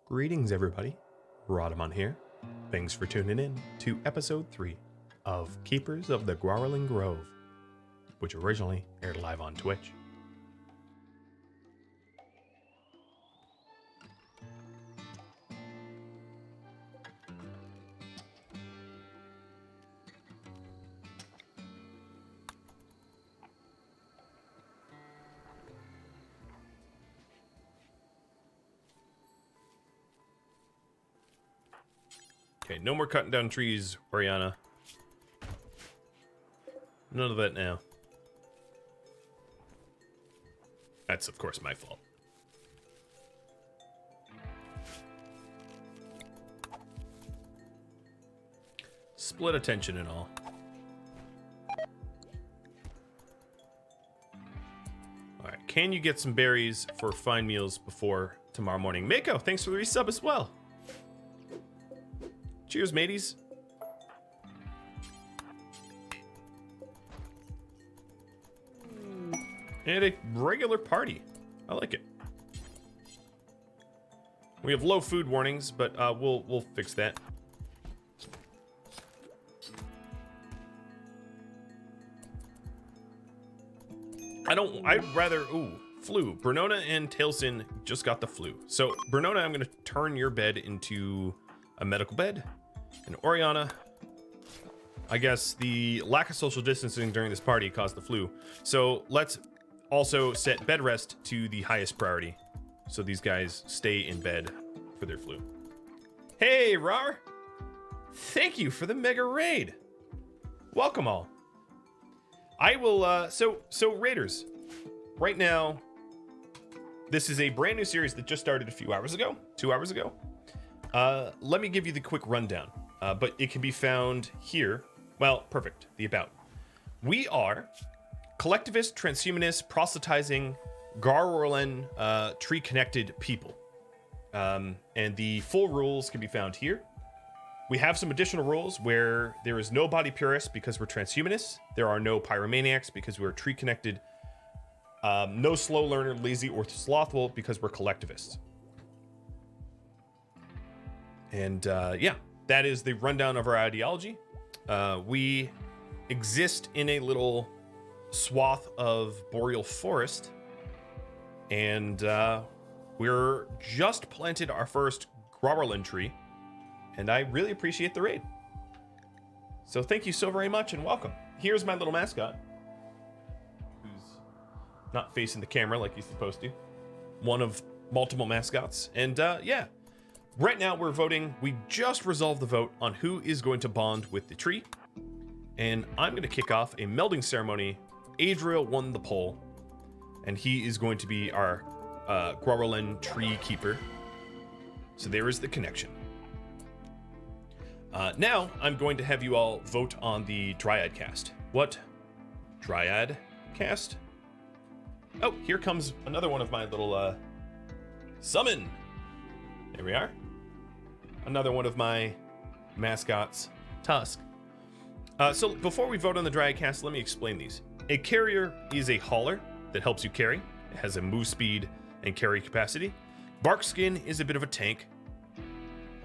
Greetings, everybody. Rhadamant here. Thanks for tuning in to episode 3 of Keepers of the Gauranlen Grove, which originally aired live on Twitch. Okay, no more cutting down trees, Oriana. None of that now. That's, of course, my fault. Split attention and all. Alright, can you get some berries for fine meals before tomorrow morning? Mako, thanks for the resub as well. Cheers, mateys. And a regular party. I like it. We have low food warnings, but we'll fix that. I'd rather, flu. Bernona and Tailsin just got the flu. So, Bernona, I'm gonna turn your bed into a medical bed. And Oriana, I guess the lack of social distancing during this party caused the flu. So let's also set bed rest to the highest priority, so these guys stay in bed for their flu. Hey, Rar! Thank you for the mega raid. Welcome all. I will, so Raiders, right now, this is a brand new series that just started a few hours ago, 2 hours ago. Let me give you the quick rundown. But it can be found here. Well, perfect. The about. We are collectivist, transhumanist, proselytizing, Gauranlen tree-connected people. And the full rules can be found here. We have some additional rules where there is no body purist because we're transhumanists. There are no pyromaniacs because we're tree-connected. No slow learner, lazy, or slothful because we're collectivists. And yeah. That is the rundown of our ideology. We exist in a little swath of boreal forest, and we're just planted our first Gauranlen tree, and I really appreciate the raid. So thank you so very much and welcome. Here's my little mascot, who's not facing the camera like he's supposed to. One of multiple mascots, and yeah. Right now, we're voting. We just resolved the vote on who is going to bond with the tree. And I'm going to kick off a melding ceremony. Adriel won the poll. And he is going to be our Gauranlen tree keeper. So there is the connection. Now, I'm going to have you all vote on the Dryad cast. What? Dryad cast? Oh, here comes another one of my little summon. There we are. Another one of my mascots, Tusk. So before we vote on the Dryad cast, let me explain these. A carrier is a hauler that helps you carry. It has a move speed and carry capacity. Barkskin is a bit of a tank.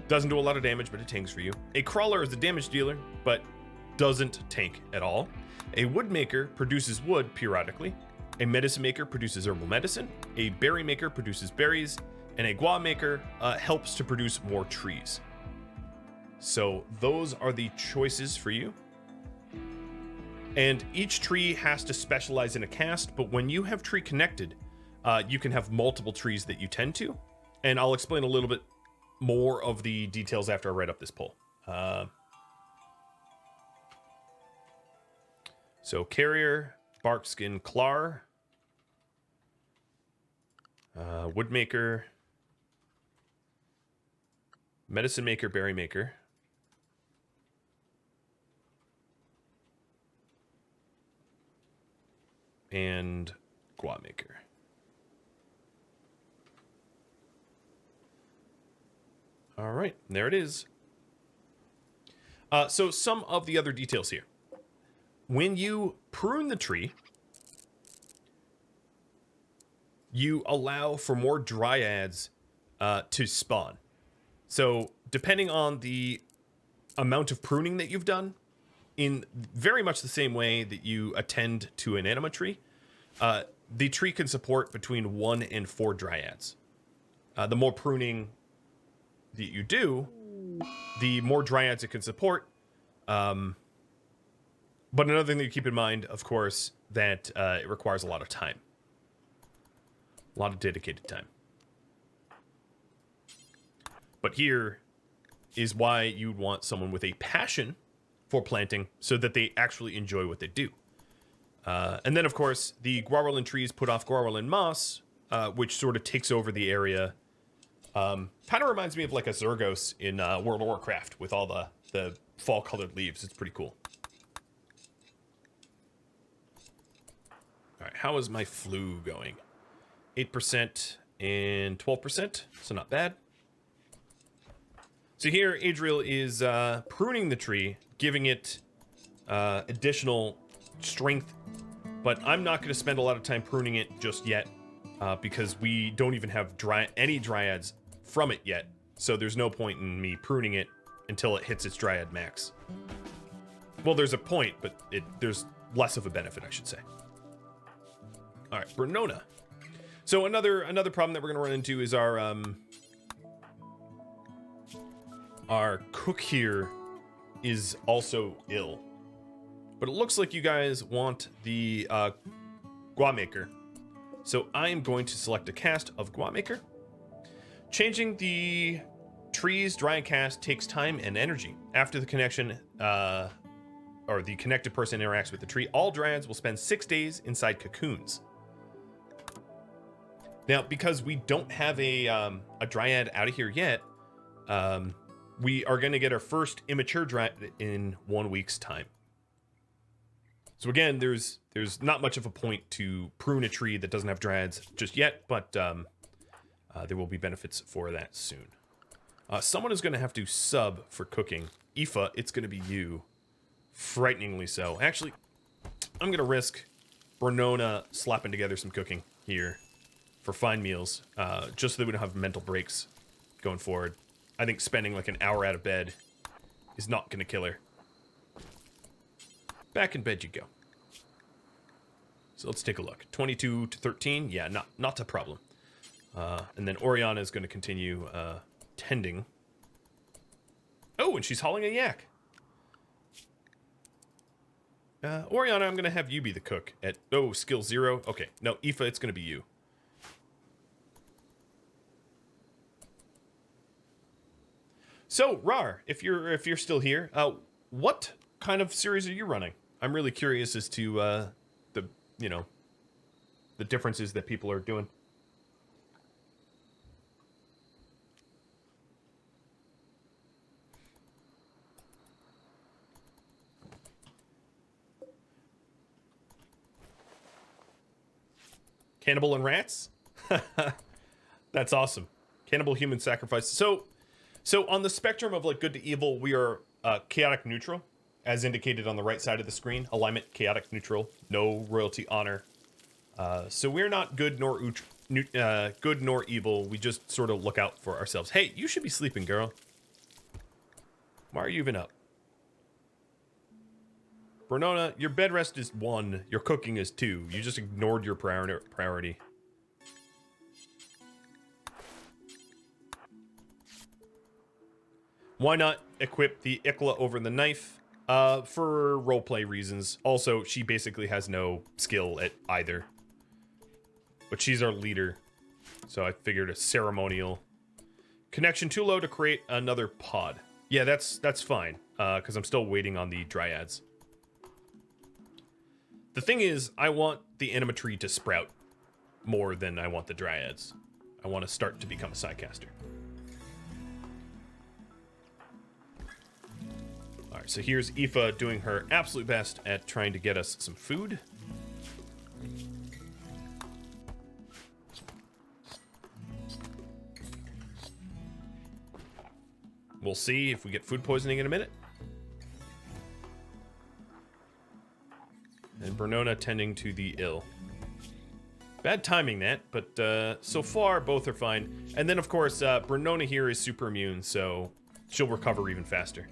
Doesn't do a lot of damage, but it tanks for you. A crawler is a damage dealer, but doesn't tank at all. A woodmaker produces wood periodically. A medicine maker produces herbal medicine. A berry maker produces berries. And a gua maker helps to produce more trees. So those are the choices for you. And each tree has to specialize in a cast, but when you have tree connected, you can have multiple trees that you tend to. And I'll explain a little bit more of the details after I write up this poll. So carrier, barkskin, clar, woodmaker, medicine maker, berry maker, and gua maker. All right, there it is. So some of the other details here. When you prune the tree, you allow for more dryads to spawn. So depending on the amount of pruning that you've done, in very much the same way that you attend to an anima tree, the tree can support between 1 and 4 dryads. The more pruning that you do, the more dryads it can support. But another thing that you keep in mind, of course, that it requires a lot of time. A lot of dedicated time. But here is why you'd want someone with a passion for planting so that they actually enjoy what they do. And then, of course, the Gauranlen trees put off Gauranlen moss, which sort of takes over the area. Kind of reminds me of like a Zergos in World of Warcraft with all the fall-colored leaves. It's pretty cool. All right, how is my flu going? 8% and 12%, so not bad. So here, Adriel is pruning the tree, giving it additional strength, but I'm not going to spend a lot of time pruning it just yet because we don't even have any dryads from it yet, so there's no point in me pruning it until it hits its dryad max. Well, there's a point, but there's less of a benefit, I should say. All right, Bernona. So another problem that we're going to run into is our cook here is also ill. But it looks like you guys want the Gua Maker. So I am going to select a cast of Gua Maker. Changing the tree's dryad cast takes time and energy. After the connection, or the connected person interacts with the tree, all dryads will spend 6 days inside cocoons. Now, because we don't have a dryad out of here yet, we are going to get our first immature dryad in 1 week's time. So again, there's not much of a point to prune a tree that doesn't have dryads just yet, but there will be benefits for that soon. Someone is going to have to sub for cooking. Aoife, it's going to be you. Frighteningly so. Actually, I'm going to risk Bernona slapping together some cooking here for fine meals, just so that we don't have mental breaks going forward. I think spending like an hour out of bed is not going to kill her. Back in bed you go. So let's take a look. 22 to 13. Yeah, not a problem. And then Oriana is going to continue tending. Oh, and she's hauling a yak. Oriana, I'm going to have you be the cook at... Oh, skill 0. Okay. No, Aoife, it's going to be you. So, Rar, if you're still here, what kind of series are you running? I'm really curious as to the differences that people are doing. Cannibal and rats? That's awesome. Cannibal human sacrifice. So on the spectrum of like good to evil, we are chaotic neutral, as indicated on the right side of the screen. Alignment, chaotic neutral, no royalty honor. So we're not good nor evil. We just sort of look out for ourselves. Hey, you should be sleeping, girl. Why are you even up? Bernona, your bed rest is 1. Your cooking is 2. You just ignored your priority. Why not equip the Ikla over the knife? For roleplay reasons. Also, she basically has no skill at either. But she's our leader. So I figured a ceremonial. Connection too low to create another pod. Yeah, that's fine. Because I'm still waiting on the dryads. The thing is, I want the anima tree to sprout more than I want the dryads. I want to start to become a sidecaster. Alright, so here's Aoife doing her absolute best at trying to get us some food. We'll see if we get food poisoning in a minute. And Bernona tending to the ill. Bad timing that, but so far both are fine. And then of course, Bernona here is super immune, so she'll recover even faster.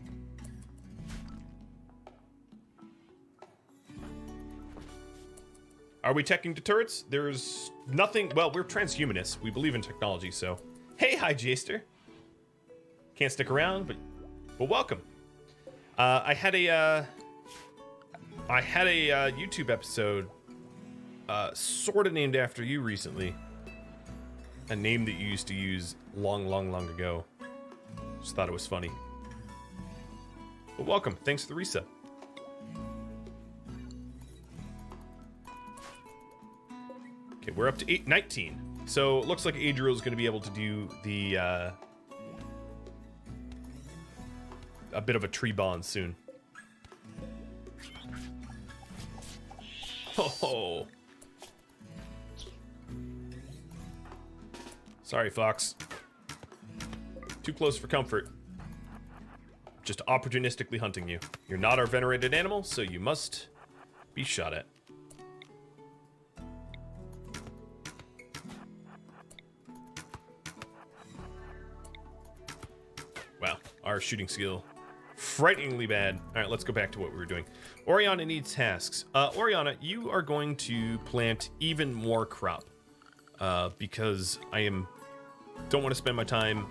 Are we teching to turrets? There's nothing. Well, we're transhumanists. We believe in technology, so. Hey, hi, Jaster. Can't stick around, but welcome. I had a YouTube episode sort of named after you recently. A name that you used to use long ago. Just thought it was funny. But welcome. Thanks for the resub. Okay, we're up to 19. So it looks like Adriel is going to be able to do the a bit of a tree bond soon. Oh. Sorry, Fox. Too close for comfort. Just opportunistically hunting you. You're not our venerated animal, so you must be shot at. Wow, our shooting skill, frighteningly bad. All right, let's go back to what we were doing. Oriana needs tasks. Oriana, you are going to plant even more crop because don't want to spend my time.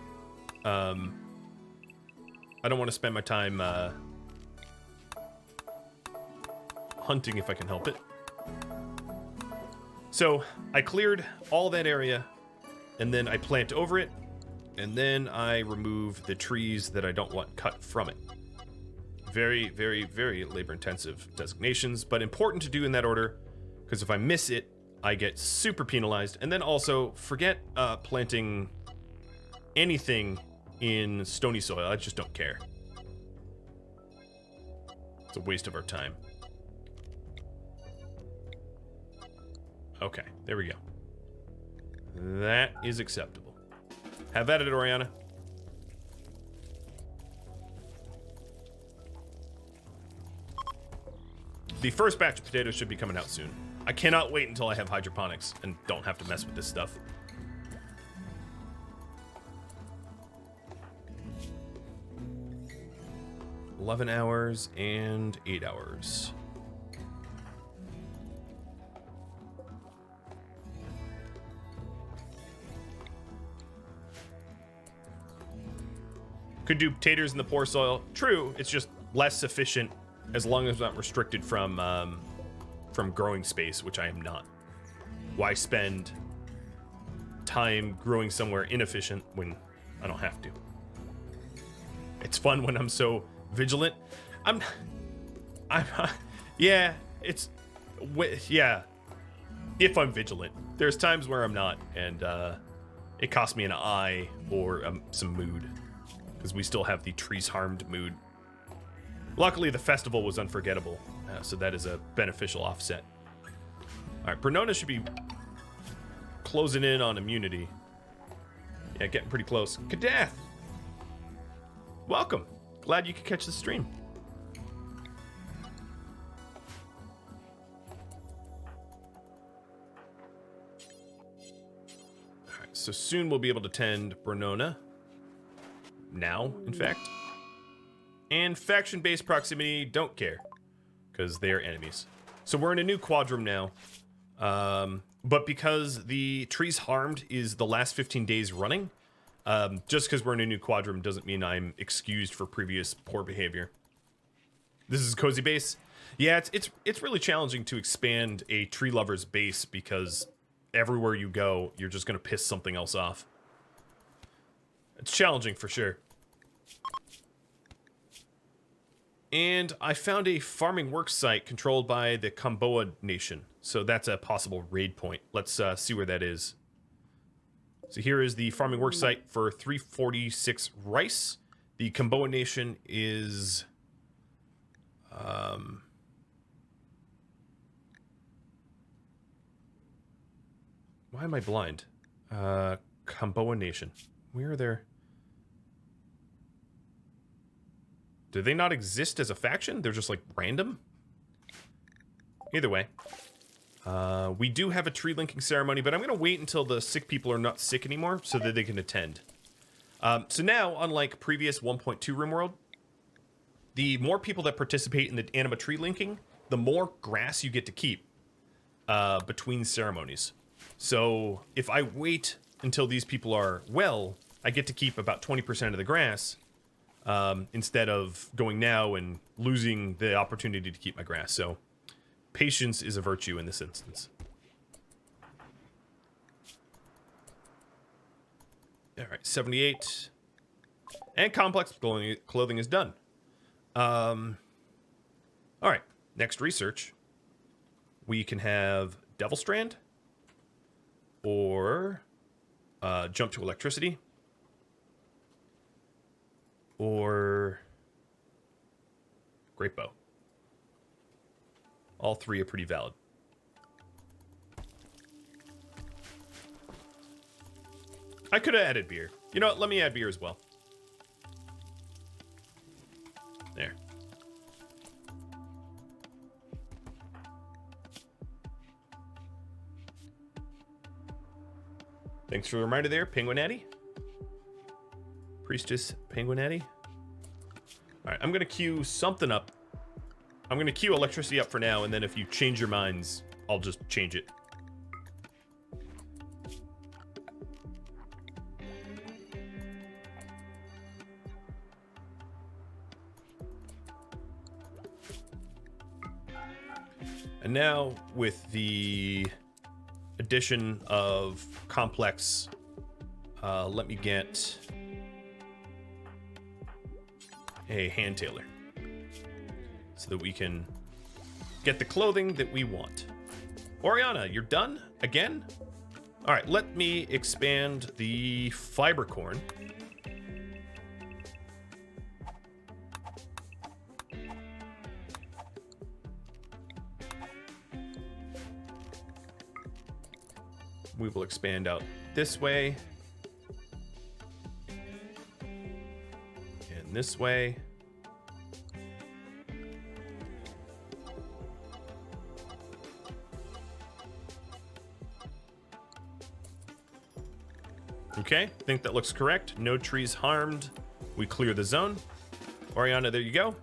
I don't want to spend my time hunting if I can help it. So I cleared all that area, and then I plant over it, and then I remove the trees that I don't want cut from it. Very, very, very labor-intensive designations, but important to do in that order, because if I miss it, I get super penalized. And then also, forget planting anything in stony soil. I just don't care. It's a waste of our time. Okay, there we go. That is acceptable. Have at it, Oriana. The first batch of potatoes should be coming out soon. I cannot wait until I have hydroponics and don't have to mess with this stuff. $11 hours and 8 hours. Could do potatoes in the poor soil. True, it's just less efficient as long as I'm not restricted from growing space, which I am not. Why spend time growing somewhere inefficient when I don't have to? It's fun when I'm so vigilant. Yeah, if I'm vigilant. There's times where I'm not, and it costs me an eye or some mood, because we still have the trees harmed mood. Luckily, the festival was unforgettable, so that is a beneficial offset. All right, Bernona should be closing in on immunity. Yeah, getting pretty close. Kadath! Welcome. Glad you could catch the stream. All right, so soon we'll be able to tend Bernona. Now, in fact. And faction-based proximity, don't care, because they're enemies. So we're in a new quadrum now, but because the trees harmed is the last 15 days running, just because we're in a new quadrum doesn't mean I'm excused for previous poor behavior. This is Cozy Base. Yeah, it's really challenging to expand a tree lover's base because everywhere you go, you're just going to piss something else off. It's challenging for sure. And I found a farming work site controlled by the Kamboa Nation. So that's a possible raid point. Let's see where that is. So here is the farming work site for 346 rice. The Kamboa Nation is... why am I blind? Kamboa Nation. Where are their... Do they not exist as a faction? They're just like random? Either way. We do have a tree linking ceremony, but I'm going to wait until the sick people are not sick anymore so that they can attend. So now, unlike previous 1.2 RimWorld, the more people that participate in the anima tree linking, the more grass you get to keep between ceremonies. So if I wait until these people are well, I get to keep about 20% of the grass instead of going now and losing the opportunity to keep my grass. So patience is a virtue in this instance. All right, 78. And complex clothing is done. All right, next research. We can have Devil Strand or jump to electricity or Great Bow. All three are pretty valid. I could have added beer. You know what? Let me add beer as well. There. Thanks for the reminder there, Penguinati. Priestess Penguinati. All right, I'm going to queue something up. I'm going to queue electricity up for now, and then if you change your minds, I'll just change it. And now, with the addition of complex, let me get a hand tailor so that we can get the clothing that we want. Oriana, you're done again? All right, let me expand the fiber corn. We will expand out this way. And this way. Okay, I think that looks correct. No trees harmed. We clear the zone. Oriana, there you go.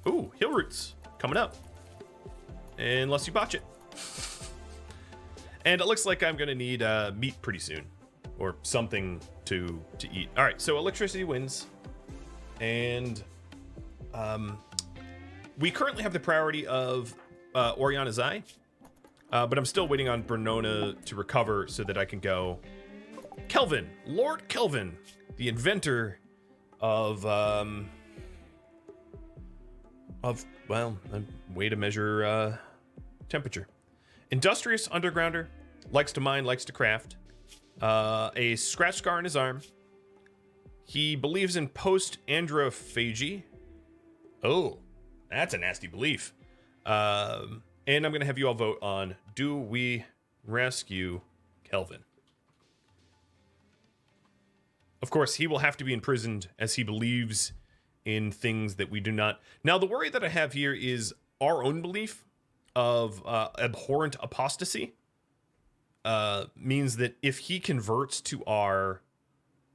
Ooh, hill roots coming up. Unless you botch it. And it looks like I'm gonna need meat pretty soon, or something to eat. All right, so electricity wins, and we currently have the priority of Oriana's Eye, but I'm still waiting on Bernona to recover so that I can go. Kelvin, Lord Kelvin, the inventor of well, a way to measure temperature. Industrious undergrounder, likes to mine, likes to craft. A scratch scar on his arm. He believes in post-androphagy. Oh, that's a nasty belief. And I'm going to have you all vote on, do we rescue Kelvin? Of course, he will have to be imprisoned as he believes in things that we do not. Now, the worry that I have here is our own belief of abhorrent apostasy means that if he converts to our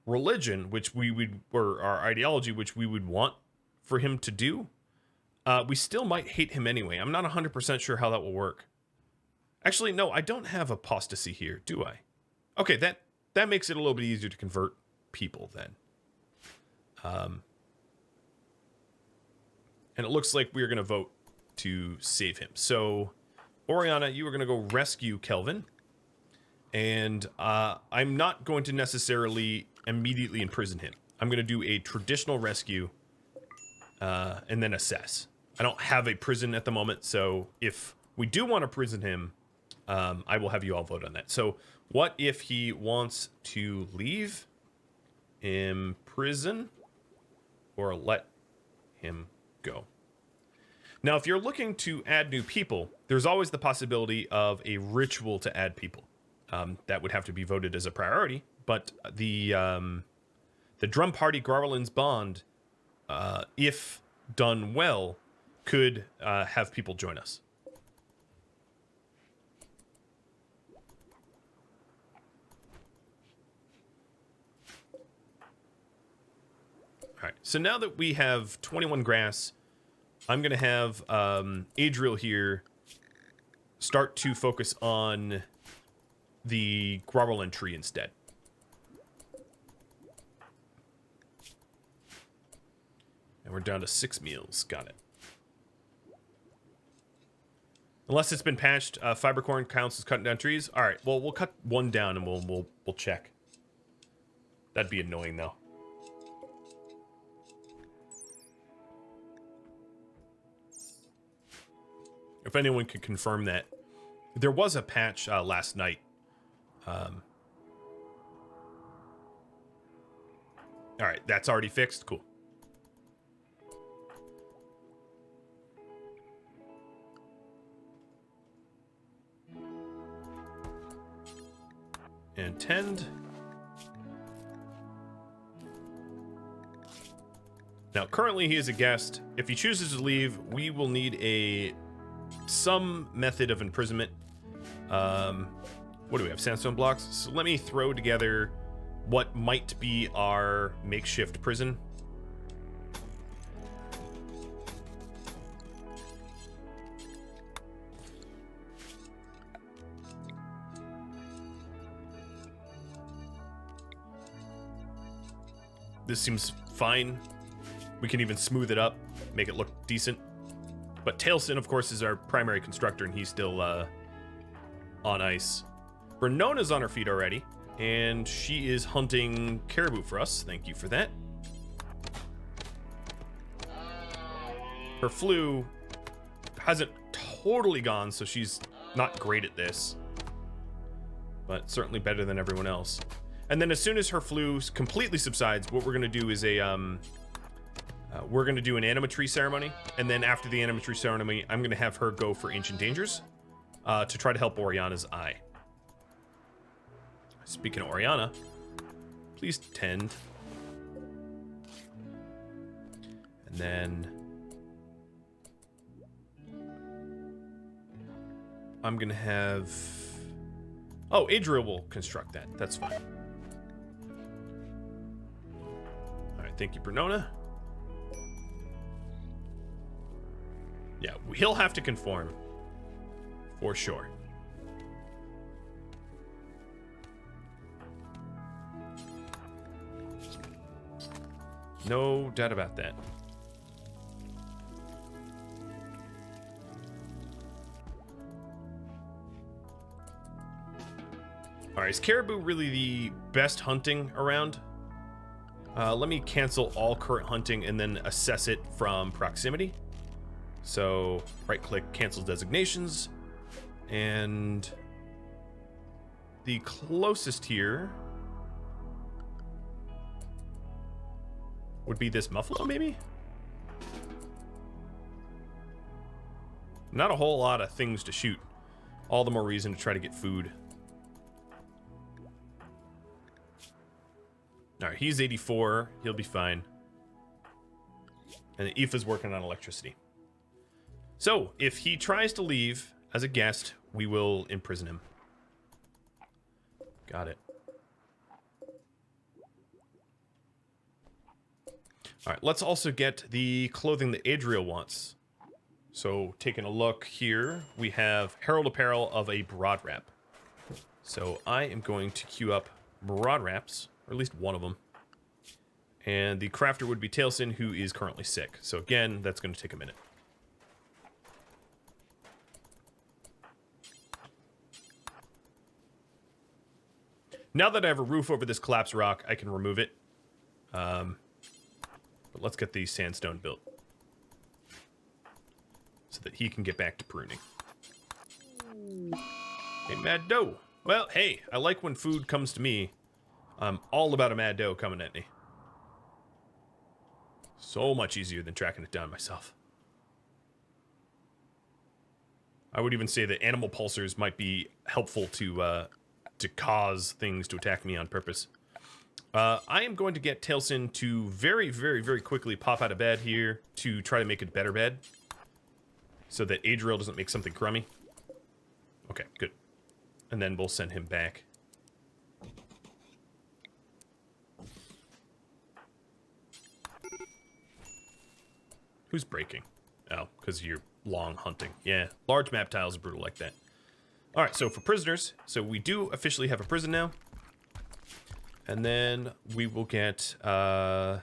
religion, which we would, or our ideology, which we would want for him to do, we still might hate him anyway. I'm not 100% sure how that will work. Actually, no, I don't have apostasy here, do I? Okay, that makes it a little bit easier to convert people then. And it looks like we're going to vote to save him. So, Oriana, you are going to go rescue Kelvin. And I'm not going to necessarily immediately imprison him. I'm going to do a traditional rescue and then assess. I don't have a prison at the moment, so if we do want to prison him, I will have you all vote on that. So, what if he wants to leave, imprison, or let him go? Now, if you're looking to add new people, there's always the possibility of a ritual to add people. That would have to be voted as a priority, but the drum party Gauranlen's Bond, if done well, could have people join us. All right, so now that we have 21 grass, I'm going to have Adriel here start to focus on the Gauranlen tree instead. And we're down to 6 meals. Got it. Unless it's been patched, fibercorn counts as cutting down trees. All right, well, we'll cut one down and we'll check. That'd be annoying, though. If anyone could confirm that. There was a patch last night. All right, that's already fixed. Cool. And tend. Now, currently he is a guest. If he chooses to leave, we will need some method of imprisonment. What do we have? Sandstone blocks. So let me throw together what might be our makeshift prison. This seems fine. We can even smooth it up, make it look decent. But Tailsin, of course, is our primary constructor, and he's still on ice. Brenona's on her feet already, and she is hunting caribou for us. Thank you for that. Her flu hasn't totally gone, so she's not great at this. But certainly better than everyone else. And then as soon as her flu completely subsides, what we're going to do is we're going to do an animatory ceremony. And then after the animatory ceremony, I'm going to have her go for Ancient Dangers to try to help Oriana's eye. Speaking of Oriana, please tend. And then I'm going to have... Oh, Adria will construct that. That's fine. All right, thank you, Bernona. Yeah, he'll have to conform. For sure. No doubt about that. Alright, is caribou really the best hunting around? Let me cancel all current hunting and then assess it from proximity. So, right-click, cancel designations. And the closest here would be this muffalo, maybe? Not a whole lot of things to shoot. All the more reason to try to get food. Alright, he's 84. He'll be fine. And Aoife's working on electricity. So, if he tries to leave as a guest, we will imprison him. Got it. Alright, let's also get the clothing that Adriel wants. So, taking a look here, we have Herald Apparel of a Broad Wrap. So, I am going to queue up Broad Wraps, or at least one of them. And the crafter would be Tailsin, who is currently sick. So, again, that's going to take a minute. Now that I have a roof over this collapsed rock, I can remove it. But let's get the sandstone built. So that he can get back to pruning. Hey, Mad Doe. Well, hey, I like when food comes to me. I'm all about a Mad Doe coming at me. So much easier than tracking it down myself. I would even say that animal pulsars might be helpful to cause things to attack me on purpose. I am going to get Tailsin to very, very, very quickly pop out of bed here to try to make a better bed. So that Adriel doesn't make something crummy. Okay, good. And then we'll send him back. Who's breaking? Oh, because you're long hunting. Yeah, large map tiles are brutal like that. All right, so for prisoners, so we do officially have a prison now. And then we will get, well,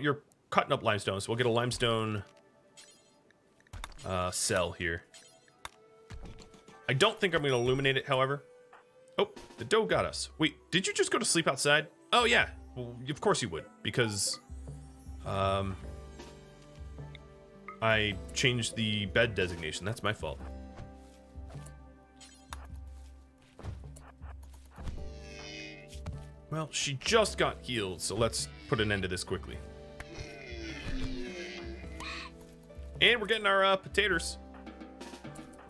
you're cutting up limestone, so we'll get a limestone cell here. I don't think I'm going to illuminate it, however. Oh, the doe got us. Wait, did you just go to sleep outside? Oh, yeah. Well, of course you would, because I changed the bed designation. That's my fault. Well, she just got healed, so let's put an end to this quickly. And we're getting our potatoes.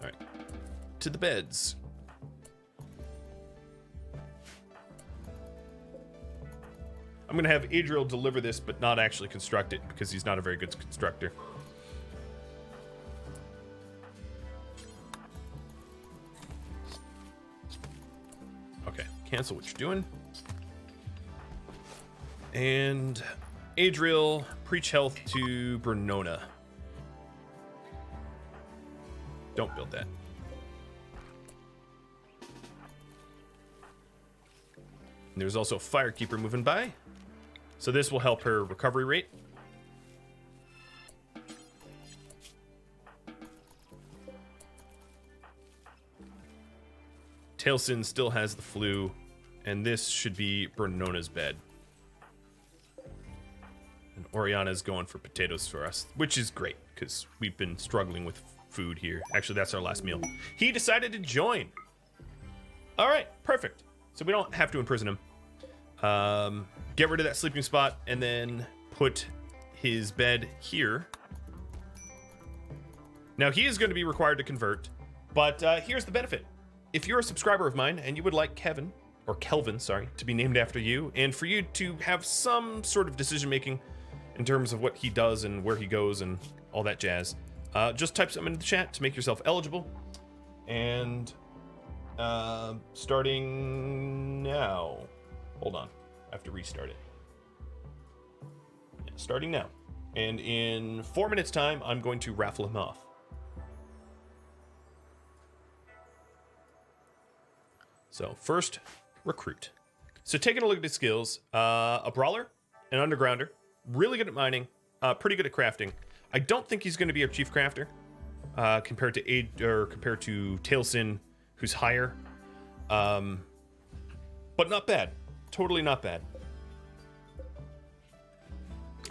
All right, to the beds. I'm gonna have Adriel deliver this, but not actually construct it because he's not a very good constructor. Okay, cancel what you're doing. And Adriel, preach health to Bernona. Don't build that. And there's also a firekeeper moving by. So this will help her recovery rate. Tailsin still has the flu, and this should be Bernona's bed. And Oriana's going for potatoes for us, which is great, because we've been struggling with food here. Actually, that's our last meal. He decided to join. All right, perfect. So we don't have to imprison him. Get rid of that sleeping spot, and then put his bed here. Now, he is going to be required to convert, but here's the benefit. If you're a subscriber of mine and you would like Kelvin, to be named after you, and for you to have some sort of decision-making in terms of what he does and where he goes and all that jazz, just type something in the chat to make yourself eligible. And starting now. Hold on. I have to restart it. Yeah, starting now. And in 4 minutes' time, I'm going to raffle him off. So first, recruit. So taking a look at his skills, a brawler, an undergrounder, really good at mining, pretty good at crafting. I don't think he's going to be our chief crafter compared to Tailsin, who's higher, but not bad. Totally not bad.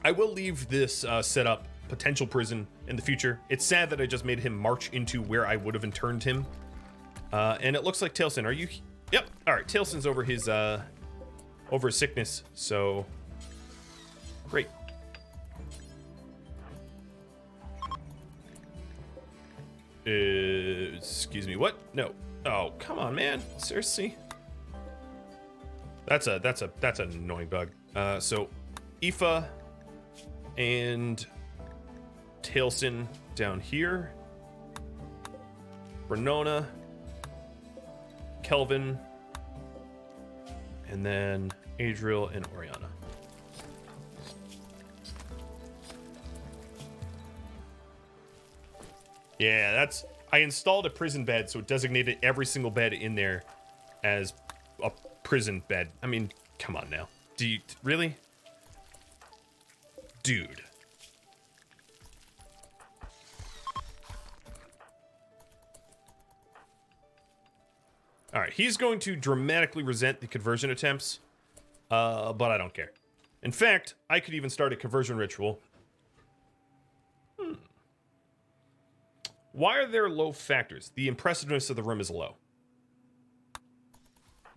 I will leave this setup potential prison in the future. It's sad that I just made him march into where I would have interned him. And it looks like Tailsin. Are you? Yep. All right. Tailsin's over his sickness. So great. Excuse me. What? No. Oh, come on, man. Seriously. That's an annoying bug. So Aoife and Tailsin down here. Bernona, Kelvin, and then Adriel and Oriana. Yeah, I installed a prison bed, so it designated every single bed in there as a prison bed. I mean, come on now. Do you really? Dude. All right, he's going to dramatically resent the conversion attempts, but I don't care. In fact, I could even start a conversion ritual. Why are there low factors? The impressiveness of the room is low.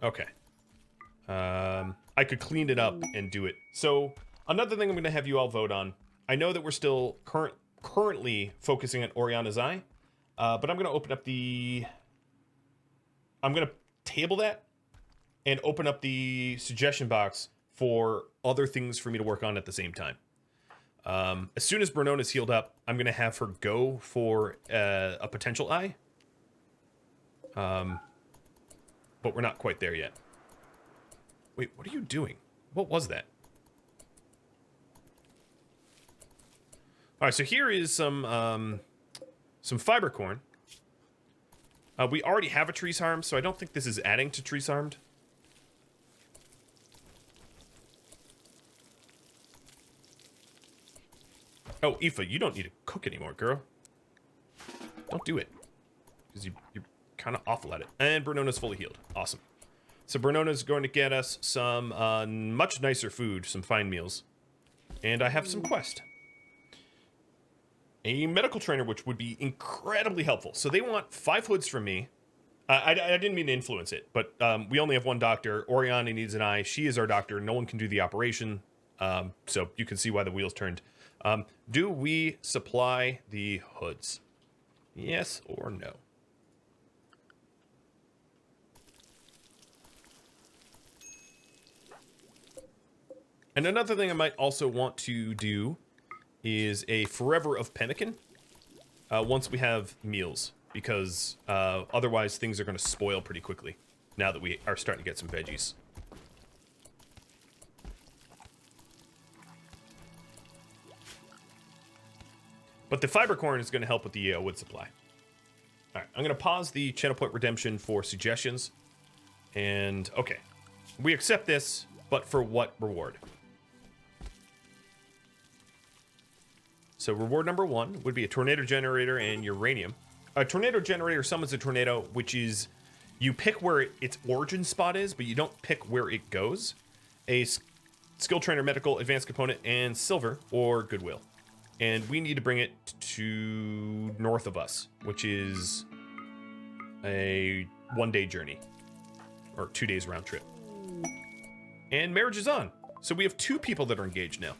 Okay. I could clean it up and do it. So another thing I'm going to have you all vote on. I know that we're still currently focusing on Oriana's Eye, but I'm going to open up the... I'm going to table that and open up the suggestion box for other things for me to work on at the same time. As soon as Bernona's healed up, I'm going to have her go for a potential eye. But we're not quite there yet. Wait, what are you doing? What was that? All right, so here is some fiber corn. We already have a trees harm, so I don't think this is adding to trees harmed. Oh, Aoife, you don't need to cook anymore, girl. Don't do it. Because you're kind of awful at it. And Bernona's fully healed. Awesome. So Bernona's going to get us some much nicer food, some fine meals. And I have some quest. A medical trainer, which would be incredibly helpful. So they want 5 hoods from me. I didn't mean to influence it, but we only have one doctor. Oriana needs an eye. She is our doctor. No one can do the operation. So you can see why the wheels turned. Do we supply the hoods? Yes or no? And another thing I might also want to do is a Forever of Pemmican once we have meals, because otherwise things are going to spoil pretty quickly now that we are starting to get some veggies. But the fiber corn is going to help with the wood supply. All right, I'm going to pause the channel point redemption for suggestions. And, okay, we accept this, but for what reward? So reward number 1 would be a tornado generator and uranium. A tornado generator summons a tornado, which is you pick where its origin spot is, but you don't pick where it goes. A skill trainer, medical, advanced component, and silver or goodwill. And we need to bring it to north of us, which is a 1-day journey or 2 days round trip. And marriage is on. So we have 2 people that are engaged now.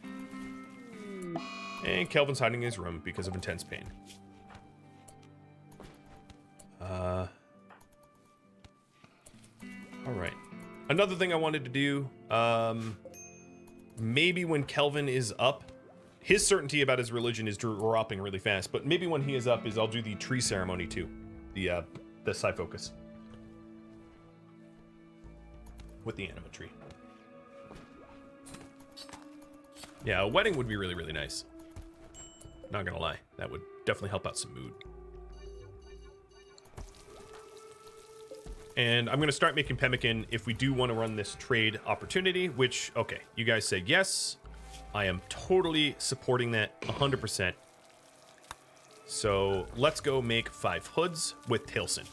And Kelvin's hiding in his room because of intense pain. Alright. Another thing I wanted to do, maybe when Kelvin is up, his certainty about his religion is dropping really fast, but maybe when he is up I'll do the tree ceremony too. The side focus. With the anima tree. Yeah, a wedding would be really, really nice. Not gonna lie, that would definitely help out some mood. And I'm gonna start making pemmican if we do want to run this trade opportunity, which, okay, you guys say yes. I am totally supporting that 100%. So let's go make 5 hoods with Tailsin.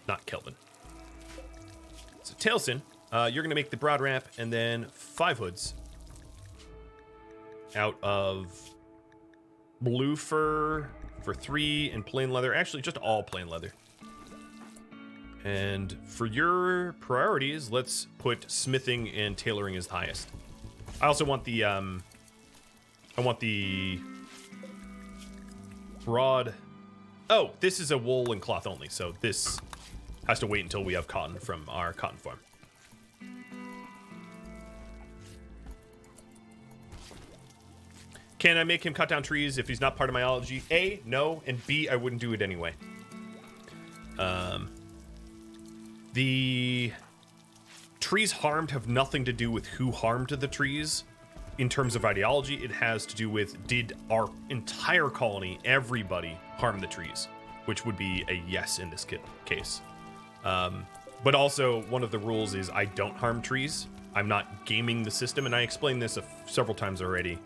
Not Kelvin. So Tailsin, you're gonna make the broad wrap and then 5 hoods out of blue fur for 3 and plain leather. Actually, just all plain leather. And for your priorities, let's put smithing and tailoring as highest. I also want the broad. Oh, this is a wool and cloth only, so this has to wait until we have cotton from our cotton farm. Can I make him cut down trees if he's not part of my ology? A, no, and B, I wouldn't do it anyway. The trees harmed have nothing to do with who harmed the trees. In terms of ideology, it has to do with, did our entire colony, everybody, harm the trees? Which would be a yes in this case. But also, one of the rules is I don't harm trees. I'm not gaming the system, and I explained this several times already.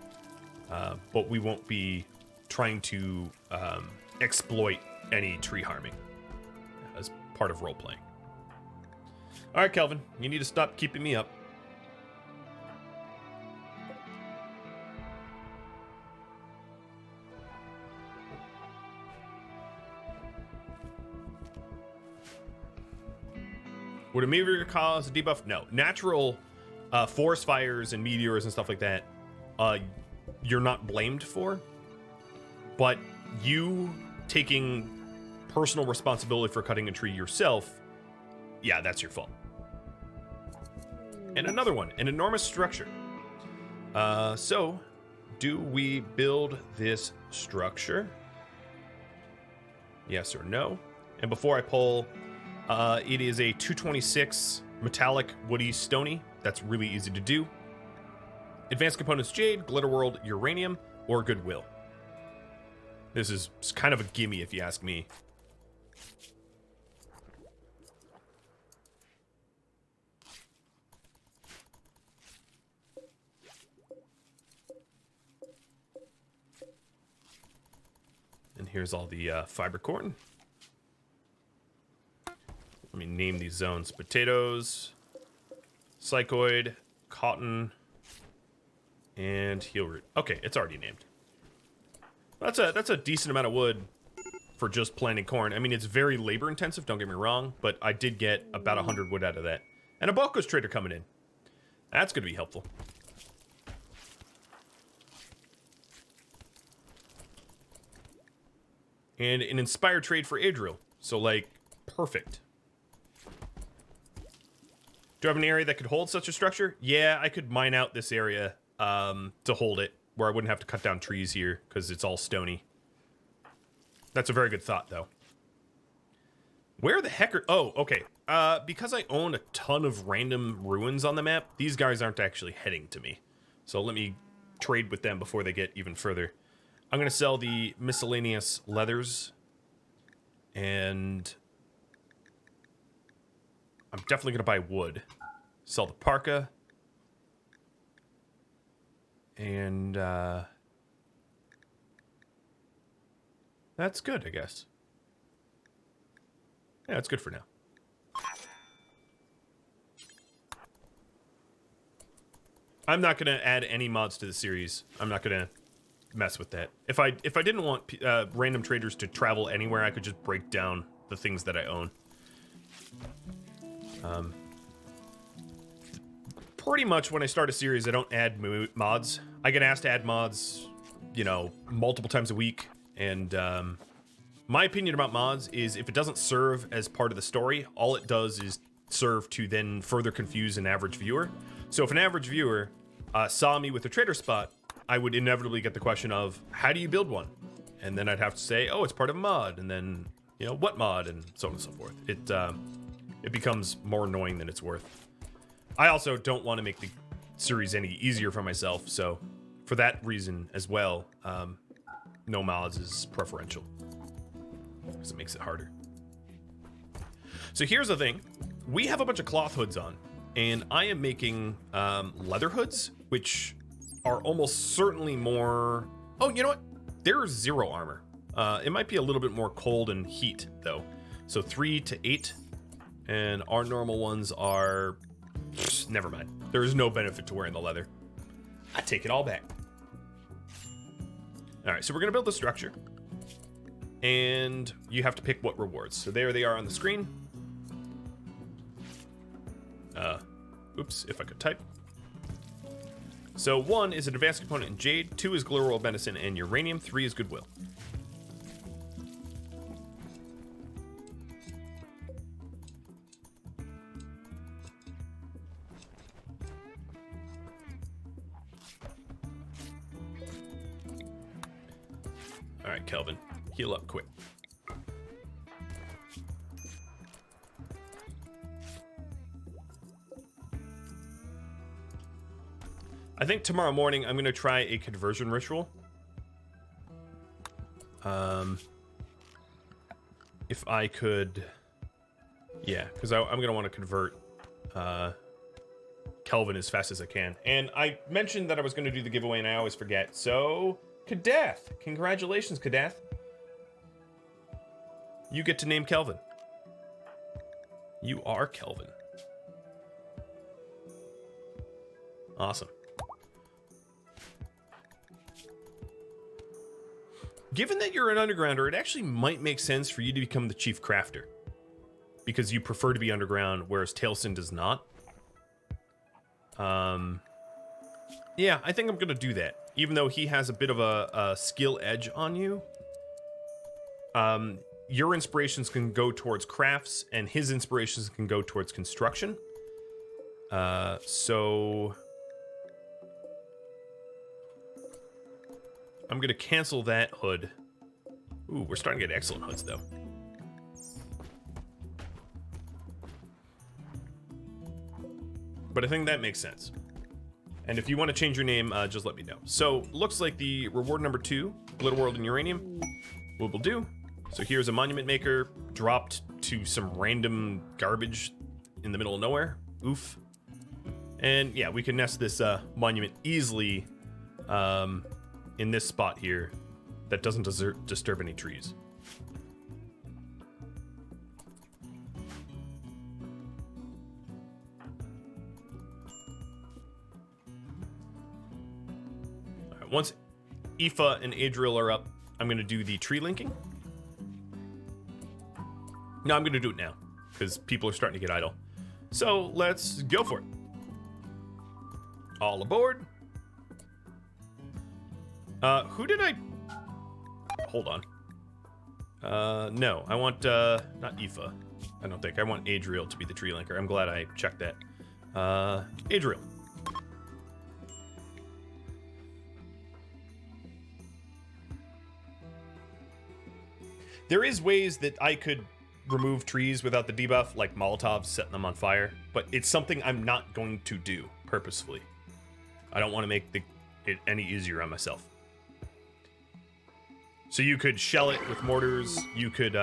But we won't be trying to exploit any tree harming as part of role-playing. All right, Kelvin, you need to stop keeping me up. Would a meteor cause a debuff? No. Natural forest fires and meteors and stuff like that, you're not blamed for. But you taking personal responsibility for cutting a tree yourself, yeah, that's your fault. And another one, an enormous structure. So, do we build this structure? Yes or no? And before I pull, it is a 226 metallic, woody, stony. That's really easy to do. Advanced components: jade, glitter world, uranium, or goodwill. This is kind of a gimme, if you ask me. And here's all the fiber corn. Let me name these zones. Potatoes, psychoid, cotton, and heel root. Okay, it's already named. That's a decent amount of wood for just planting corn. I mean, it's very labor intensive, don't get me wrong, but I did get about 100 wood out of that. And a bulk goods trader coming in. That's going to be helpful. And an inspired trade for Adriel. So, like, perfect. Do I have an area that could hold such a structure? Yeah, I could mine out this area to hold it, where I wouldn't have to cut down trees here, because it's all stony. That's a very good thought, though. Where the heck are... Oh, okay. Because I own a ton of random ruins on the map, these guys aren't actually heading to me. So let me trade with them before they get even further. I'm going to sell the miscellaneous leathers. And I'm definitely going to buy wood. Sell the parka. And that's good, I guess. Yeah, that's good for now. I'm not going to add any mods to the series. I'm not going to mess with that. If I didn't want random traders to travel anywhere, I could just break down the things that I own. Pretty much when I start a series, I don't add mods. I get asked to add mods, you know, multiple times a week. And my opinion about mods is if it doesn't serve as part of the story, all it does is serve to then further confuse an average viewer. So if an average viewer saw me with a trader spot, I would inevitably get the question of, how do you build one? And then I'd have to say, oh, it's part of a mod. And then, you know, what mod? And so on and so forth. It becomes more annoying than it's worth. I also don't want to make the series any easier for myself. So for that reason as well, no mods is preferential. Because it makes it harder. So here's the thing. We have a bunch of cloth hoods on. And I am making leather hoods, which are almost certainly more... Oh, you know what? There's 0 armor. It might be a little bit more cold and heat, though. So 3 to 8. And our normal ones are... Never mind. There is no benefit to wearing the leather. I take it all back. Alright, so we're going to build the structure. And you have to pick what rewards. So there they are on the screen. Oops, if I could type. So 1 is an advanced component in Jade, 2 is Glowworld Medicine and Uranium, 3 is Goodwill. Alright, Kelvin, heal up quick. I think tomorrow morning I'm going to try a conversion ritual. If I could... Yeah, because I'm going to want to convert Kelvin as fast as I can. And I mentioned that I was going to do the giveaway and I always forget. So, Kadath. Congratulations, Kadath. You get to name Kelvin. You are Kelvin. Awesome. Given that you're an undergrounder, it actually might make sense for you to become the chief crafter. Because you prefer to be underground, whereas Tailsin does not. Yeah, I think I'm going to do that. Even though he has a bit of a skill edge on you. Your inspirations can go towards crafts, and his inspirations can go towards construction. So... I'm going to cancel that hood. Ooh, we're starting to get excellent hoods, though. But I think that makes sense. And if you want to change your name, just let me know. So, looks like the reward number 2, Glitter World and Uranium, will do. So here's a monument maker dropped to some random garbage in the middle of nowhere. Oof. And yeah, we can nest this monument easily in this spot here that doesn't disturb any trees. All right, once Aoife and Adriel are up, I'm going to do the tree linking. No, I'm going to do it now because people are starting to get idle. So let's go for it. All aboard. Who did I... Hold on. No, I want, not Aoife. I don't think. I want Adriel to be the tree linker. I'm glad I checked that. Adriel. There is ways that I could remove trees without the debuff, like Molotovs, setting them on fire, but it's something I'm not going to do purposefully. I don't want to make it any easier on myself. So you could shell it with mortars, you could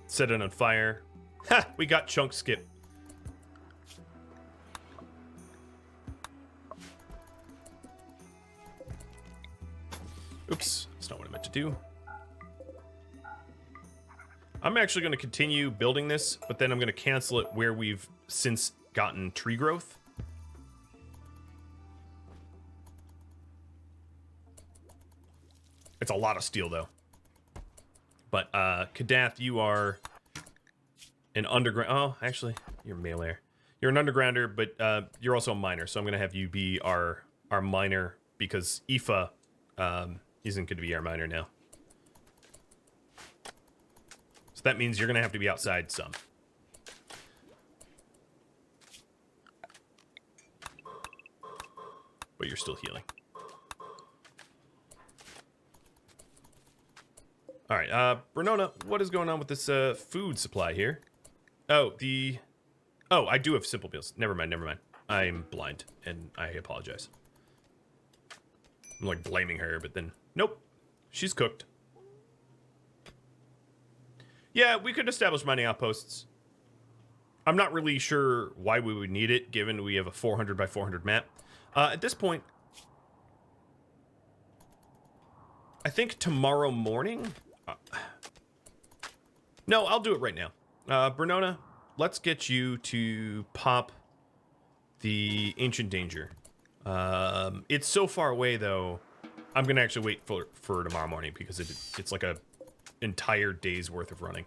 set it on fire. Ha! We got chunk skip. Oops, that's not what I meant to do. I'm actually going to continue building this, but then I'm going to cancel it where we've since gotten tree growth. It's a lot of steel, though. But, Kadath, you are an underground... Oh, actually, you're melee. You're an undergrounder, but you're also a miner, so I'm going to have you be our miner, because Aoife isn't going to be our miner now. So that means you're going to have to be outside some. But you're still healing. All right, Bernona, what is going on with this food supply here? Oh, I do have simple meals. Never mind. I'm blind, and I apologize. I'm like blaming her, but then, nope, she's cooked. Yeah, we could establish mining outposts. I'm not really sure why we would need it, given we have a 400 by 400 map. At this point, I think tomorrow morning... No, I'll do it right now. Bernona, let's get you to pop the Ancient Danger. It's so far away, though, I'm going to actually wait for tomorrow morning, because it's like a entire day's worth of running.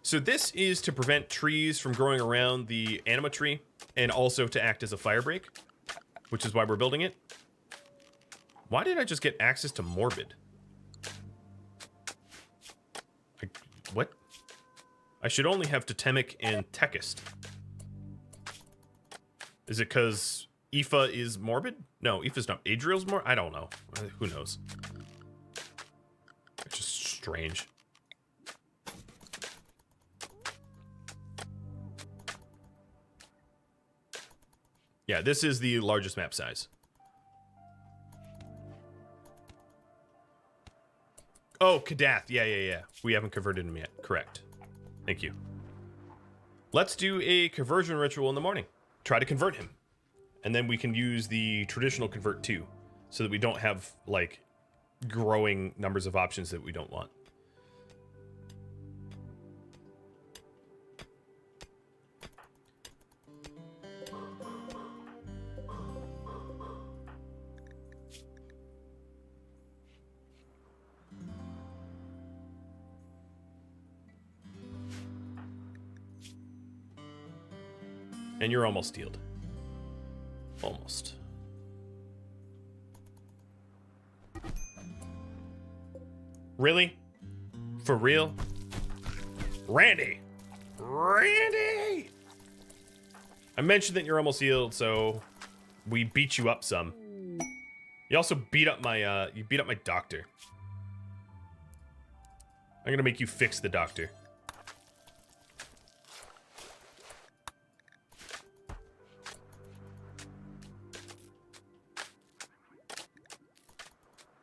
So this is to prevent trees from growing around the anima tree, and also to act as a fire break, which is why we're building it. Why did I just get access to Morbid? What? I should only have Totemic and Techist. Is it because Aoife is Morbid? No, Aoife's not. Adriel's more? I don't know. Who knows? It's just strange. Yeah, this is the largest map size. Oh, Kadath. Yeah. We haven't converted him yet. Correct. Thank you. Let's do a conversion ritual in the morning. Try to convert him. And then we can use the traditional convert too, so that we don't have, like, growing numbers of options that we don't want. And you're almost healed. Almost. Really? For real? Randy! Randy! I mentioned that you're almost healed, so we beat you up some. You also beat up my you beat up my doctor. I'm gonna make you fix the doctor.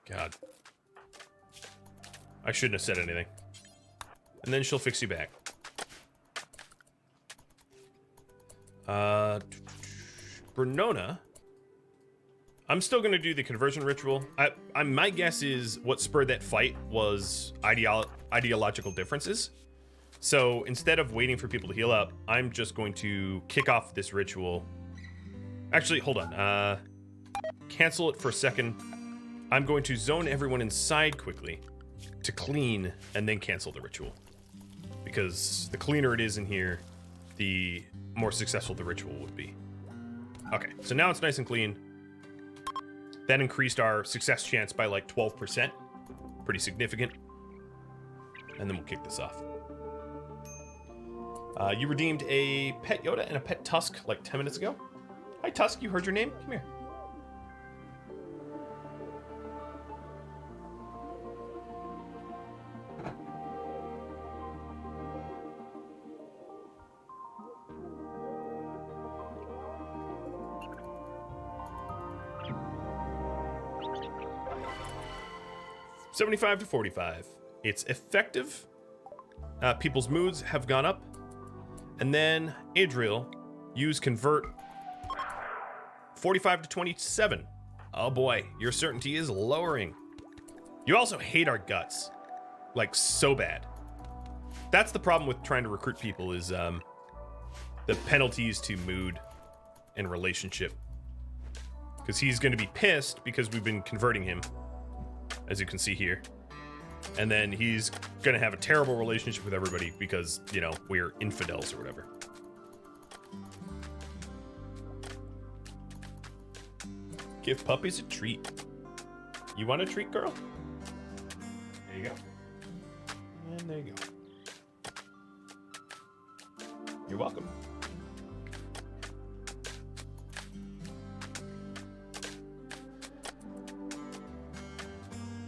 God. I shouldn't have said anything. And then she'll fix you back. Bernona. I'm still going to do the conversion ritual. My guess is what spurred that fight was ideological differences. So instead of waiting for people to heal up, I'm just going to kick off this ritual. Actually, hold on. Cancel it for a second. I'm going to zone everyone inside quickly to clean and then cancel the ritual. Because the cleaner it is in here, the more successful the ritual would be. Okay, so now it's nice and clean. That increased our success chance by like 12%. Pretty significant. And then we'll kick this off. You redeemed a pet Yoda and a pet Tusk like 10 minutes ago. Hi Tusk, you heard your name? Come here. 75 to 45. It's effective. People's moods have gone up. And then Adriel, use convert 45 to 27. Oh boy, your certainty is lowering. You also hate our guts. Like, so bad. That's the problem with trying to recruit people is the penalties to mood and relationship. Because he's going to be pissed because we've been converting him, as you can see here. And then he's going to have a terrible relationship with everybody because, you know, we're infidels or whatever. Give puppies a treat. You want a treat, girl? There you go. And there you go. You're welcome.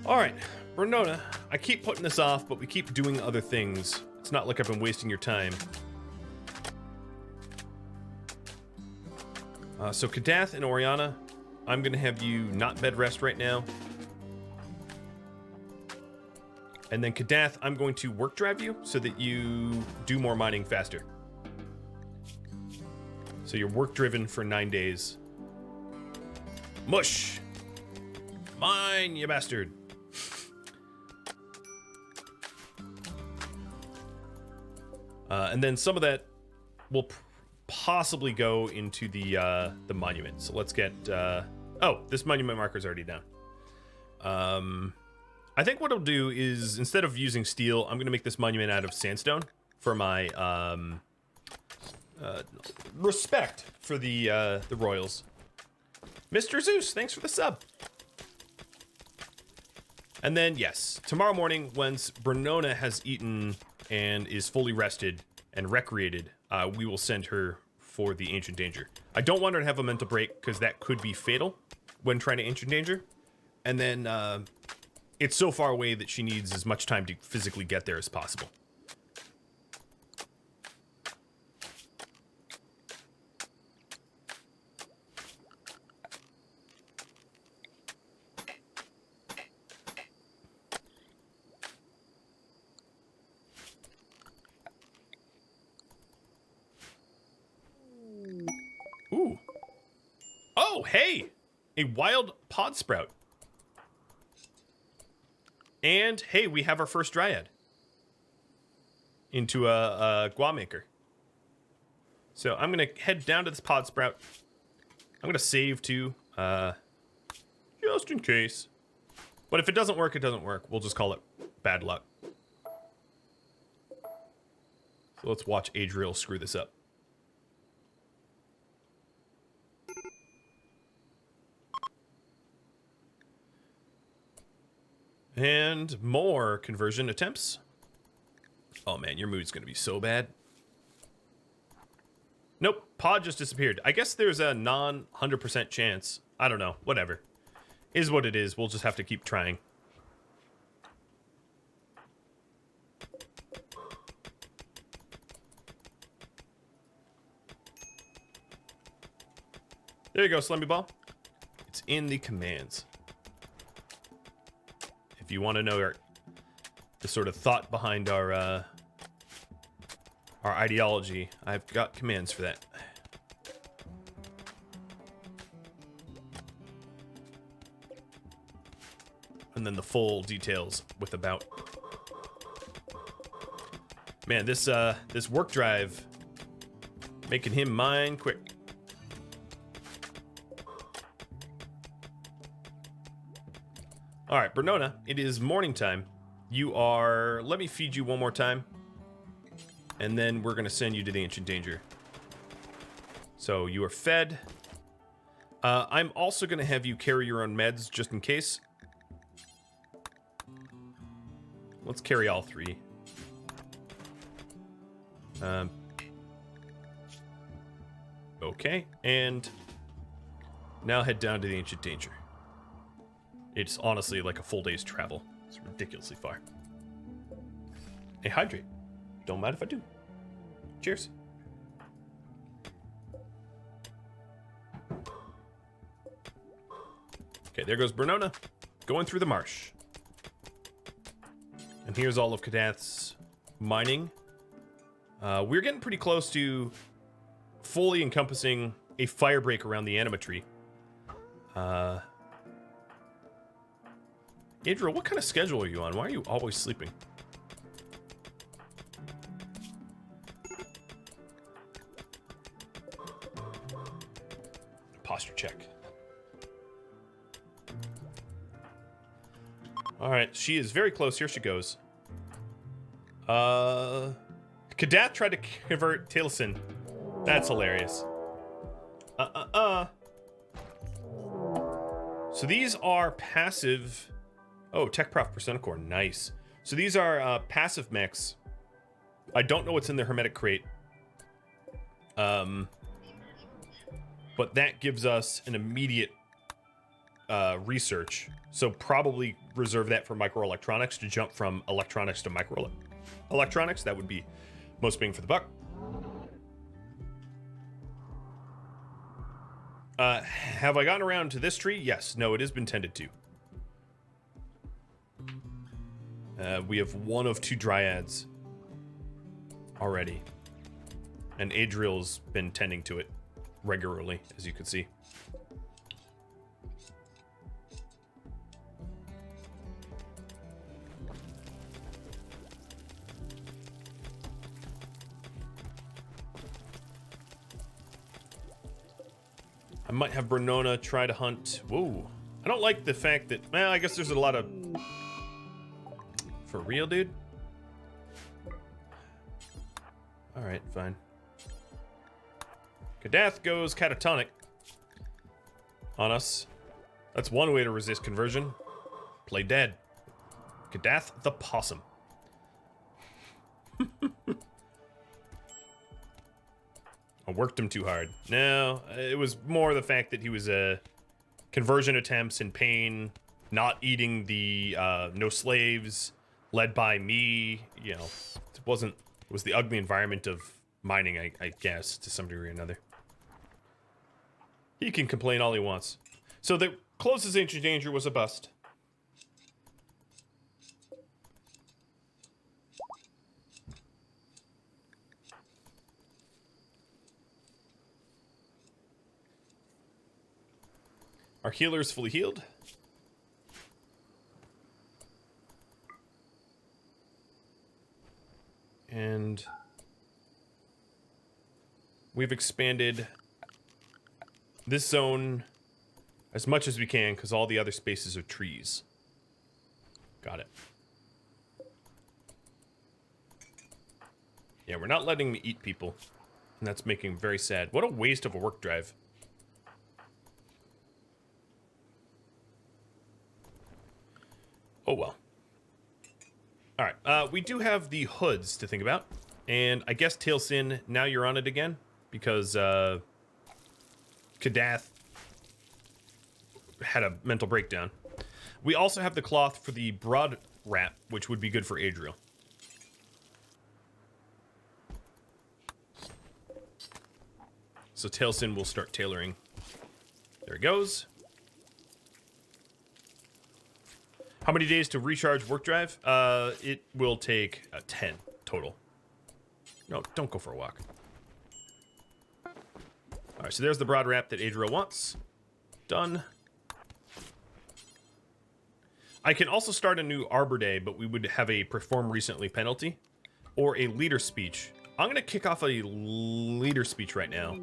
All right, Bernona, I keep putting this off, but we keep doing other things. It's not like I've been wasting your time. So Kadath and Oriana, I'm gonna have you not bed rest right now. And then Kadath, I'm going to work drive you so that you do more mining faster. So you're work driven for 9 days. Mush! Mine, you bastard! And then some of that will possibly go into the monument. So let's get... oh, this monument marker is already down. I think what I'll do is, instead of using steel, I'm going to make this monument out of sandstone for my respect for the royals. Mr. Zeus, thanks for the sub. And then, yes, tomorrow morning, once Bernona has eaten and is fully rested and recreated, we will send her for the Ancient Danger. I don't want her to have a mental break because that could be fatal when trying to Ancient Danger. And then it's so far away that she needs as much time to physically get there as possible. Ooh. Oh, hey! A wild pod sprout. And, hey, we have our first dryad. Into a guac maker. So I'm going to head down to this pod sprout. I'm going to save too. Just in case. But if it doesn't work, it doesn't work. We'll just call it bad luck. So let's watch Adriel screw this up. And more conversion attempts. Oh man, your mood's gonna be so bad. Nope, pod just disappeared. I guess there's a non 100% chance. I don't know, whatever. Is what it is. We'll just have to keep trying. There you go, Slumby Ball. It's in the commands. If you want to know the sort of thought behind our ideology, I've got commands for that. And then the full details with about. Man, this work drive making him mine quick. All right, Bernona, it is morning time. You are, let me feed you one more time. And then we're gonna send you to the Ancient Danger. So you are fed. I'm also gonna have you carry your own meds just in case. Let's carry all 3. Okay, and now head down to the Ancient Danger. It's honestly like a full day's travel. It's ridiculously far. Hey, hydrate. Don't mind if I do. Cheers. Okay, there goes Bernona, going through the marsh. And here's all of Kadath's mining. We're getting pretty close to fully encompassing a fire break around the anima tree. Adriel, what kind of schedule are you on? Why are you always sleeping? Posture check. All right, she is very close. Here she goes. Kadath tried to convert Tilson. That's hilarious. So these are passive. Oh, Tech Prof Persona Core, nice. So these are passive mechs. I don't know what's in the Hermetic Crate. But that gives us an immediate research. So probably reserve that for microelectronics to jump from electronics to microelectronics. That would be most bang for the buck. Have I gotten around to this tree? Yes. No, it has been tended to. We have one of 2 dryads already. And Adriel's been tending to it regularly, as you can see. I might have Bernona try to hunt. Whoa. I don't like the fact that, well, I guess there's a lot of... For real, dude? Alright, fine. Kadath goes catatonic on us. That's one way to resist conversion. Play dead. Kadath the possum. I worked him too hard. No, it was more the fact that he was conversion attempts in pain, not eating the no slaves, led by me. You know, it was the ugly environment of mining, I guess, to some degree or another. He can complain all he wants. So the closest Ancient Danger was a bust. Our healer is fully healed. And we've expanded this zone as much as we can because all the other spaces are trees. Got it. Yeah, we're not letting me eat people. And that's making me very sad. What a waste of a work drive. Oh well. Alright, we do have the hoods to think about. And I guess Tailsin, now you're on it again. Because, Kadath had a mental breakdown. We also have the cloth for the broad wrap, which would be good for Adriel. So Tailsin will start tailoring. There it goes. How many days to recharge work drive? It will take 10 total. No, don't go for a walk. All right, so there's the broad wrap that Adriel wants. Done. I can also start a new Arbor Day, but we would have a perform recently penalty or a leader speech. I'm going to kick off a leader speech right now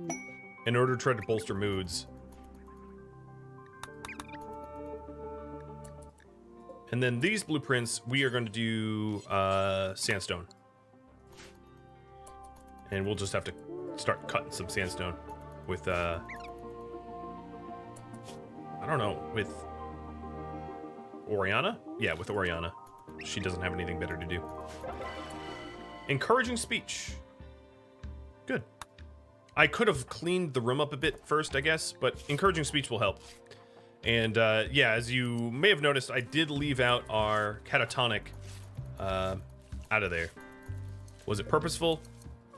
in order to try to bolster moods. And then these blueprints, we are going to do sandstone. And we'll just have to start cutting some sandstone with, I don't know, with Oriana? Yeah, with Oriana. She doesn't have anything better to do. Encouraging speech. Good. I could have cleaned the room up a bit first, I guess, but encouraging speech will help. And yeah, as you may have noticed, I did leave out our catatonic out of there. Was it purposeful?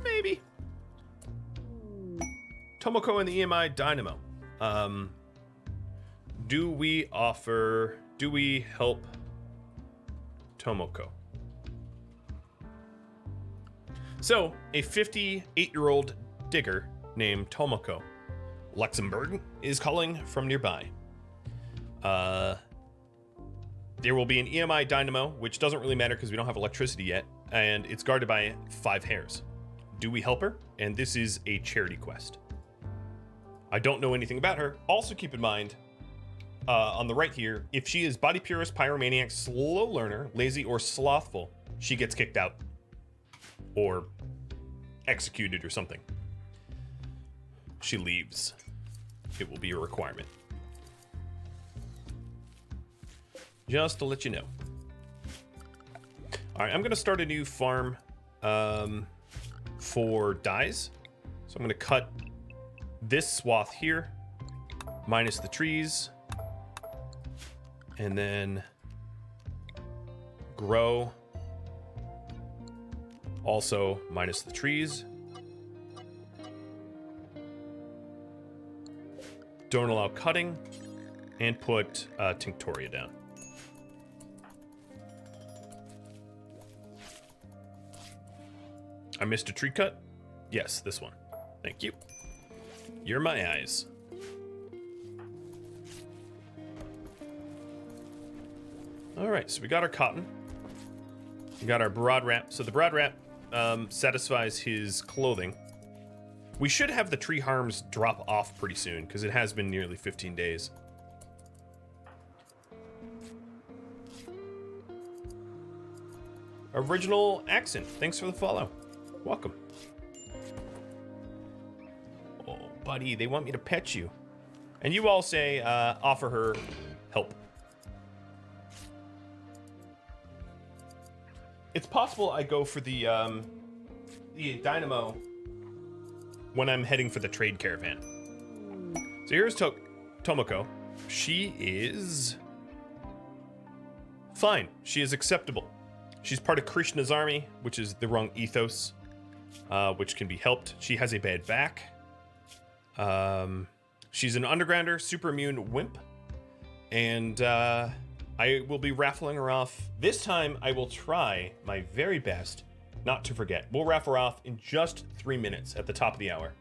Maybe. Tomoko and the Emi Dynamo. Do we help Tomoko? So, a 58-year-old digger named Tomoko Luxembourg is calling from nearby. There will be an EMI Dynamo, which doesn't really matter because we don't have electricity yet, and it's guarded by 5 hares. Do we help her? And this is a charity quest. I don't know anything about her. Also keep in mind, on the right here, if she is body purist, pyromaniac, slow learner, lazy, or slothful, she gets kicked out. Or executed or something. She leaves. It will be a requirement. Just to let you know. All right, I'm going to start a new farm for dyes. So I'm going to cut this swath here, minus the trees, and then grow, also minus the trees. Don't allow cutting, and put Tinctoria down. I missed a tree cut? Yes, this one. Thank you. You're my eyes. All right, so we got our cotton. We got our broad wrap. So the broad wrap satisfies his clothing. We should have the tree harms drop off pretty soon because it has been nearly 15 days. Original accent. Thanks for the follow. Welcome. Oh, buddy, they want me to pet you. And you all say, offer her help. It's possible I go for the Dynamo when I'm heading for the trade caravan. So here's Tomoko. She is fine. She is acceptable. She's part of Krishna's army, which is the wrong ethos, which can be helped. She has a bad back. She's an undergrounder, super immune wimp. And I will be raffling her off. This time, I will try my very best not to forget. We'll raffle her off in just 3 minutes at the top of the hour.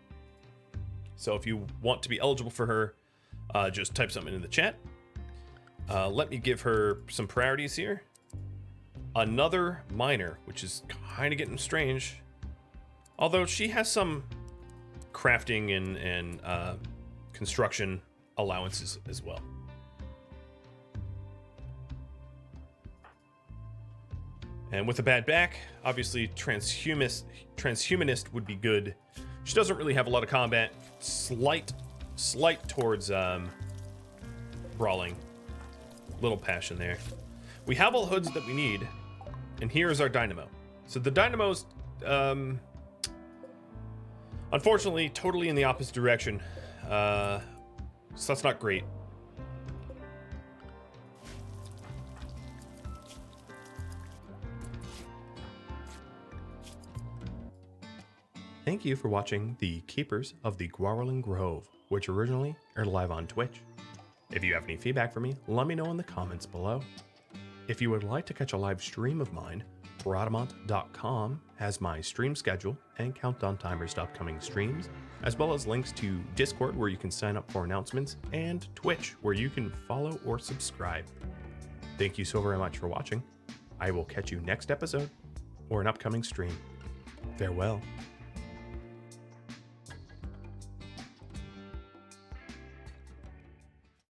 So if you want to be eligible for her, just type something in the chat. Let me give her some priorities here. Another miner, which is kind of getting strange. Although she has some crafting and construction allowances as well. And with a bad back, obviously transhumanist would be good. She doesn't really have a lot of combat. Slight towards brawling. Little passion there. We have all hoods that we need. And here is our Dynamo. So the Dynamo's, unfortunately, totally in the opposite direction. So that's not great. Thank you for watching the Keepers of the Gauranlen Grove, which originally aired live on Twitch. If you have any feedback for me, let me know in the comments below. If you would like to catch a live stream of mine, Rhadamant.com has my stream schedule and countdown timers to upcoming streams, as well as links to Discord where you can sign up for announcements, and Twitch where you can follow or subscribe. Thank you so very much for watching. I will catch you next episode or an upcoming stream. Farewell.